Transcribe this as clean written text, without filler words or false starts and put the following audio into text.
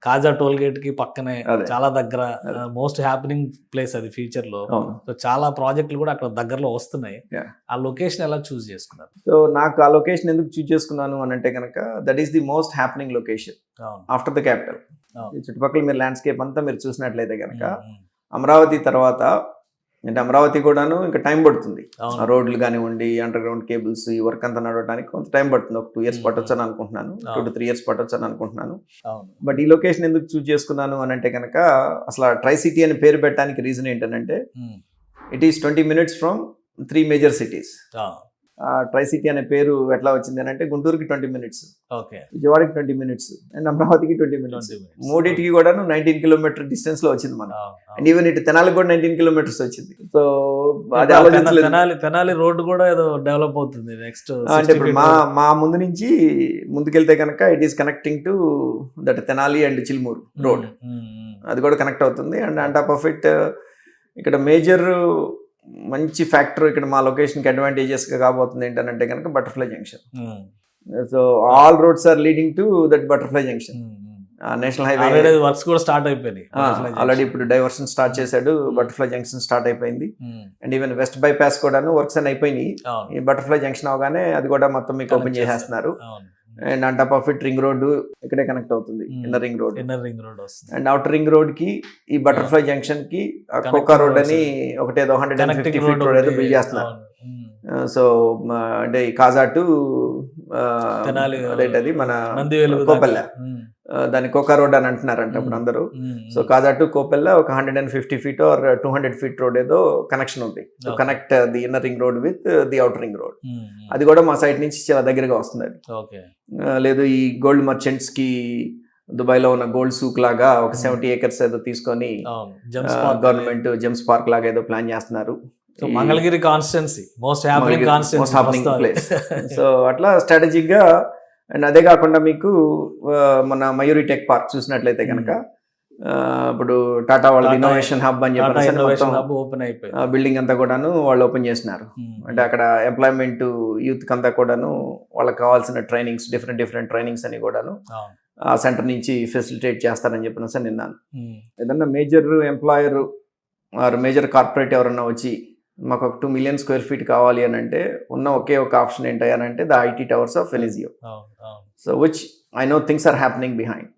కాజా toll gate కి పక్కనే అదే. చాలా దగ్గర అదే. మోస్ట్ హ్యాపెనింగ్ ప్లేస్ అది ఫ్యూచర్ లో. అవును. సో చాలా ప్రాజెక్టులు కూడా అక్కడ దగ్గరలో వస్తున్నాయి. Yeah. ఆ లొకేషన్ ఎలా చూస్ చేసుకున్నారు? సో నాకు ఆ లొకేషన్ ఎందుకు చూజ్ చేసుకున్నాను అని అంటే కనుక that is the most happening location అవును. After the capital. అవును. ఈ చుట్టుపక్కల మీరు ల్యాండ్స్కేప్ అంతా మీరు చూసినట్లయితే కనుక ఉమ్. అమరావతి తర్వాత అంటే అమరావతి కూడాను ఇంకా టైం పడుతుంది. అవును. ఆ రోడ్లు కానివ్వండి, అండర్ గ్రౌండ్ కేబుల్స్, ఈ వర్క్ అంతా నడవడానికి కొంత టైం పడుతుంది. ఒక 2 years పట్టొచ్చు అని అనుకుంటున్నాను. 2 to 3 years పట్టొచ్చు అని అనుకుంటున్నాను. అవును. బట్ ఈ లొకేషన్ ఎందుకు చూజ్ చేసుకున్నాను అని అంటే కనుక అసలు ట్రై సిటీ అని పేరు పెట్టడానికి రీజన్ ఏంటంటే um. It is 20 minutes from 3 major cities. అవును. ట్రై సిటీ అనే పేరు ఎట్లా వచ్చింది అని అంటే గుంటూరుకి 20 minutes, ఓకే. విజయవాడకి 20 minutes అండ్ అమరావతికి 20 minutes. 20 minutes. మూడింటికి కూడాను 19 kilometer డిస్టెన్స్ లో వచ్చింది మనం. అవును. అండ్ ఈవెన్ ఇటు తెనాలికి కూడా 19 kilometers వచ్చింది. సో అది ఇప్పుడు ఆ ఆలోచించలేదు. తెనాలి రోడ్డు కూడా ఏదో డెవలప్ అవుతుంది నెక్స్ట్. అంటే ఇప్పుడు మా ముందు నుంచి ముందుకెళ్తే కనుక it is connecting to that Tenali and Chilmuru road. అది కూడా కనెక్ట్ అవుతుంది. And on top of it ఇక్కడ మేజర్ మంచి ఫ్యాక్టర్ ఇక్కడ మా లొకేషన్కి అడ్వాంటేజెస్గా కాబోతుంది ఏంటంటే కనుక butterfly junction. So all roads are leading to that butterfly junction. National highway works కూడా స్టార్ట్ అయిపోయింది ఆల్రెడీ. ఇప్పుడు డైవర్షన్ స్టార్ట్ చేశాడు, బటర్ఫ్లై జంక్షన్ స్టార్ట్ అయిపోయింది. అండ్ ఈవెన్ వెస్ట్ బైపాస్ కూడాను వర్క్స్ అని అయిపోయినాయి. ఈ బటర్ఫ్లై జంక్షన్ అవగానే అది కూడా మొత్తం మీకు ఓపెన్ చేసేస్తున్నారు. And on top of it ring road ఇక్కడే కనెక్ట్ అవుతుంది, inner ring road. And outer ring road కి ఈ బటర్ఫ్లై జంక్షన్ కి కోకా రోడ్ అని ఒకటేదో 150 feet రోడ్ ఏదో బిల్డ్ చేస్తున్నారు. సో అంటే ఈ కాజా టు అదేంటది మన కోపెల్ల, దాని కోకా రోడ్ అని అంటున్నారంట ఇప్పుడు అందరూ. సో కాజా టు కోపెల్ల ఒక 150 feet ఆర్ 200 feet రోడ్ ఏదో కనెక్షన్ ఉంది. So connect the inner ring road with the outer ring road. అది కూడా మా సైట్ నుంచి చాలా దగ్గరగా వస్తుంది. అది లేదు ఈ గోల్డ్ మర్చెంట్స్ కి దుబాయ్లో ఉన్న గోల్డ్ సూక్ లాగా ఒక 70 acres ఏదో తీసుకొని గవర్నమెంట్ జెమ్స్ పార్క్ లాగా ఏదో ప్లాన్ చేస్తున్నారు. Mangalagiri constituency most happening place. So అట్లా స్ట్రాటజిక్ గా. అండ్ అదే కాకుండా మీకు మన మయూరి టెక్ పార్క్ చూసినట్లయితే కనుక ఇప్పుడు టాటా వాళ్ళది ఇన్నోవేషన్ హబ్ అని చెప్పేసి మొత్తం బిల్డింగ్ అంతా కూడాను వాళ్ళు ఓపెన్ చేసినారు. అంటే అక్కడ ఎంప్లాయ్మెంట్ యూత్ అంతా కూడాను వాళ్ళకి కావాల్సిన ట్రైనింగ్స్, డిఫరెంట్ ట్రైనింగ్స్ అని కూడాను ఆ సెంటర్ నుంచి ఫెసిలిటేట్ చేస్తారని చెప్పిన నిన్నాను. ఏదన్నా major employer or major corporate ఎవరన్నా వచ్చి మాకు ఒక 2 million square feet కావాలి అని అంటే ఉన్న ఒకే ఒక ఆప్షన్ ఏంటంటే the IT towers of Venezio. So which I know things are happening behind.